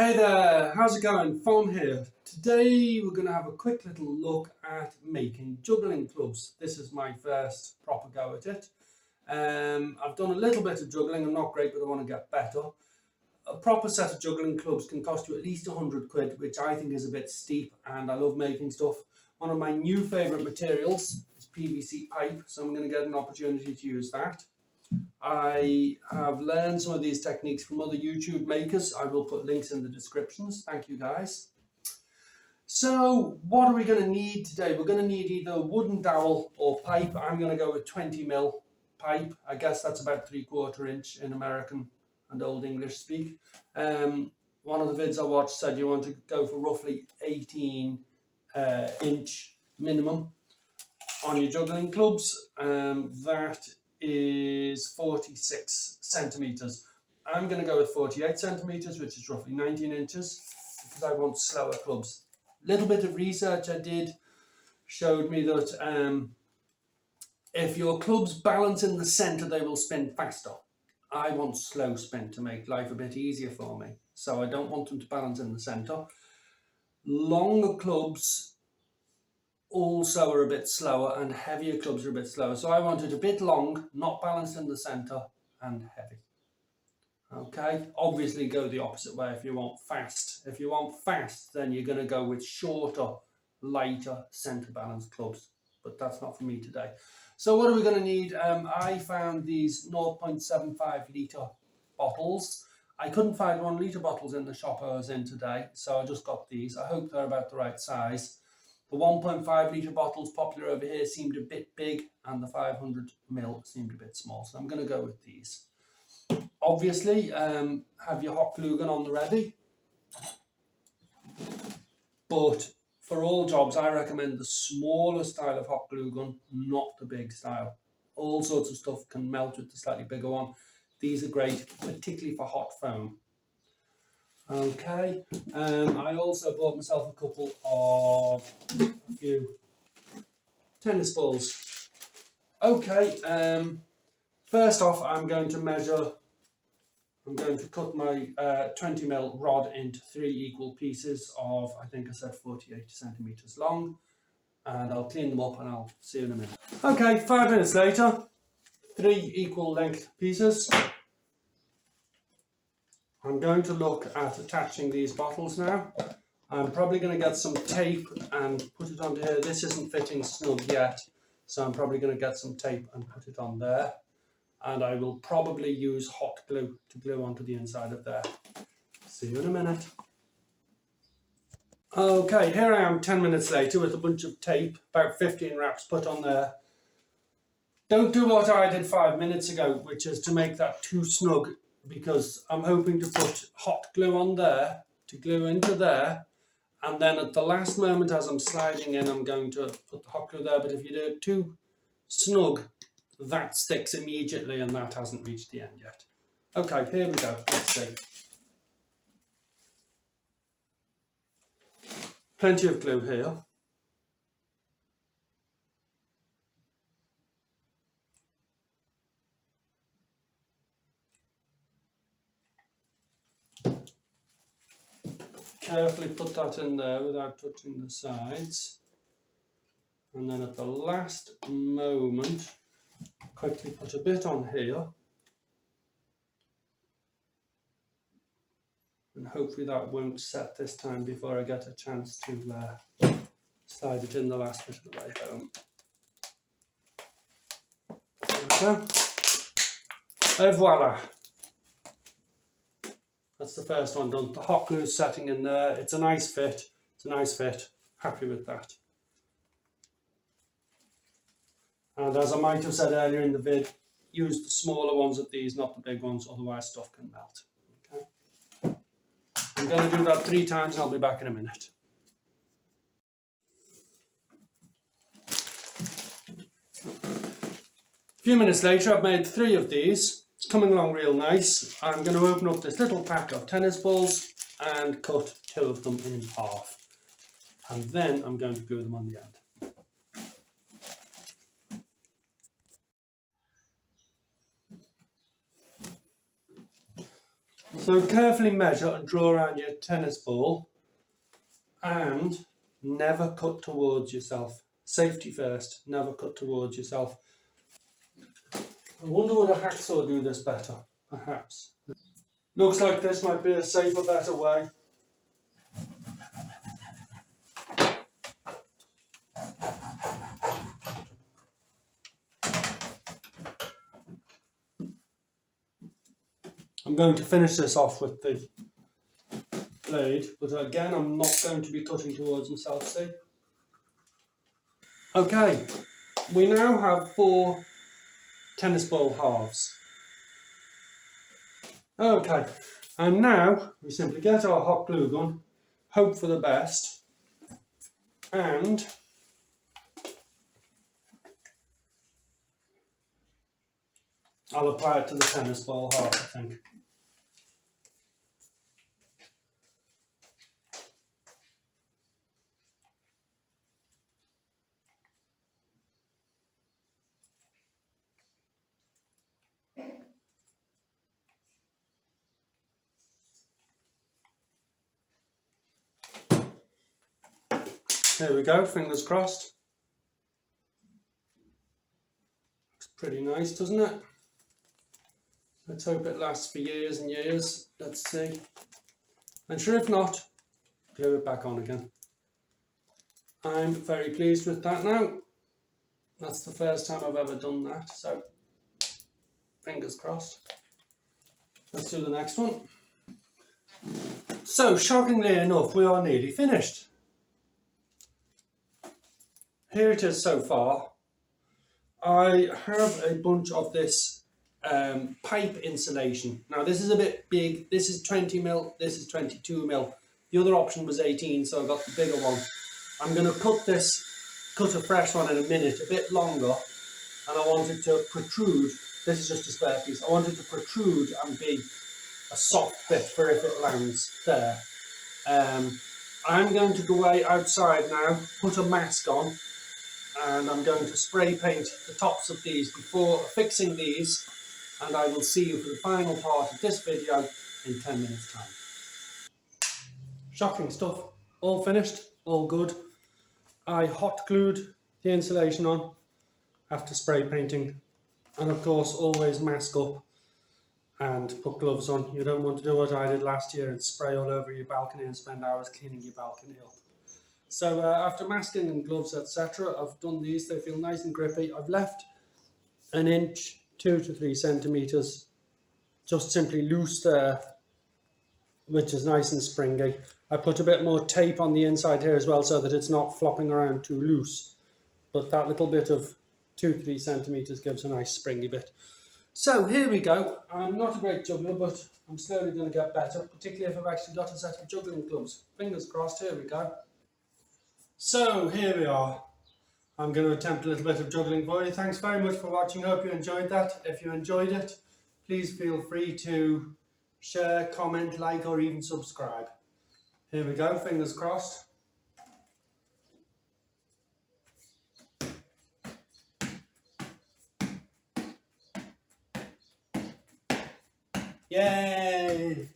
Hey there, how's it going? Fawn here. Today we're going to have a quick little look at making juggling clubs. This is my first proper go at it. I've done a little bit of juggling, I'm not great but I want to get better. A proper set of juggling clubs can cost you at least 100 quid, which I think is a bit steep, and I love making stuff. One of my new favourite materials is PVC pipe, so I'm going to get an opportunity to use that. I have learned some of these techniques from other YouTube makers. I will put links in the descriptions. Thank you guys. So what are we going to need today? We're going to need either a wooden dowel or pipe. I'm going to go with 20mm pipe. I guess that's about 3/4 inch in American and Old English speak. One of the vids I watched said you want to go for roughly 18 inch minimum on your juggling clubs. That is 46 centimeters. I'm going to go with 48 centimeters, which is roughly 19 inches, because I want slower clubs. A little bit of research I did showed me that if your clubs balance in the center, they will spin faster. I want slow spin to make life a bit easier for me, so I don't want them to balance in the center. Longer clubs also are a bit slower, and heavier clubs are a bit slower. So I want it a bit long, not balanced in the center, and heavy. Okay, obviously go the opposite way if you want fast. If you want fast, then you're going to go with shorter, lighter, center balanced clubs. But that's not for me today. So what are we going to need? I found these 0.75 litre bottles. I couldn't find 1 litre bottles in the shop I was in today, so I just got these. I hope they're about the right size. The 1.5 litre bottles popular over here seemed a bit big, and the 500ml seemed a bit small, so I'm going to go with these. Obviously, have your hot glue gun on the ready, but for all jobs I recommend the smaller style of hot glue gun, not the big style. All sorts of stuff can melt with the slightly bigger one. These are great, particularly for hot foam. Okay, I also bought myself a few tennis balls. Okay, first off I'm going to cut my 20mm rod into 3 equal pieces of, I think I said 48 centimeters long, and I'll clean them up and I'll see you in a minute. Okay, 5 minutes later, 3 equal length pieces. I'm going to look at attaching these bottles now. I'm probably going to get some tape and put it onto here. This isn't fitting snug yet, so I'm probably going to get some tape and put it on there. And I will probably use hot glue to glue onto the inside of there. See you in a minute. Okay, here I am 10 minutes later with a bunch of tape, about 15 wraps put on there. Don't do what I did 5 minutes ago, which is to make that too snug, because I'm hoping to put hot glue on there, to glue into there, and then at the last moment as I'm sliding in, I'm going to put the hot glue there. But if you do it too snug, that sticks immediately, and that hasn't reached the end yet. Okay, here we go. Let's see. Plenty of glue here. Carefully put that in there without touching the sides. And then at the last moment, quickly put a bit on here. And hopefully that won't set this time before I get a chance to slide it in the last bit of the way home. There we go. Et voila. That's the first one done. The hot glue is setting in there. It's a nice fit. It's a nice fit. Happy with that. And as I might have said earlier in the vid, use the smaller ones of these, not the big ones, otherwise stuff can melt. Okay. I'm going to do that 3 times and I'll be back in a minute. A few minutes later, I've made 3 of these. It's coming along real nice. I'm going to open up this little pack of tennis balls and cut 2 of them in half. And then I'm going to glue them on the end. So carefully measure and draw around your tennis ball and never cut towards yourself. Safety first, never cut towards yourself. I wonder would a hacksaw do this better? Perhaps. Looks like this might be a safer, better way. I'm going to finish this off with the blade, but again I'm not going to be cutting towards myself, see? Okay, we now have 4 tennis ball halves. Okay, and now we simply get our hot glue gun, hope for the best, and I'll apply it to the tennis ball half, I think. There we go, fingers crossed. Looks pretty nice, doesn't it? Let's hope it lasts for years and years. Let's see. And sure, if not, glue it back on again. I'm very pleased with that now. That's the first time I've ever done that, so fingers crossed. Let's do the next one. So, shockingly enough, we are nearly finished. Here it is so far. I have a bunch of this pipe insulation. Now this is a bit big. This is 20mm, this is 22mm. The other option was 18, so I got the bigger one. I'm going to cut a fresh one in a minute, a bit longer, and I want it to protrude. This is just a spare piece. I want it to protrude and be a soft bit for if it lands there. I'm going to go away outside now, put a mask on, and I'm going to spray paint the tops of these before fixing these, and I will see you for the final part of this video in 10 minutes time. Shocking stuff, all finished, all good. I hot glued the insulation on after spray painting, and of course always mask up and put gloves on. You don't want to do what I did last year and spray all over your balcony and spend hours cleaning your balcony up. So after masking and gloves, etc., I've done these. They feel nice and grippy. I've left 1 inch, 2 to 3 centimeters, just simply loose there, which is nice and springy. I put a bit more tape on the inside here as well, so that it's not flopping around too loose. But that little bit of 2 to 3 centimeters gives a nice springy bit. So here we go. I'm not a great juggler, but I'm slowly going to get better, particularly if I've actually got a set of juggling gloves. Fingers crossed. Here we go. So here we are. I'm going to attempt a little bit of juggling for you. Thanks very much for watching. Hope you enjoyed that. If you enjoyed it, please feel free to share, comment, like, or even subscribe. Here we go. Fingers crossed. Yay!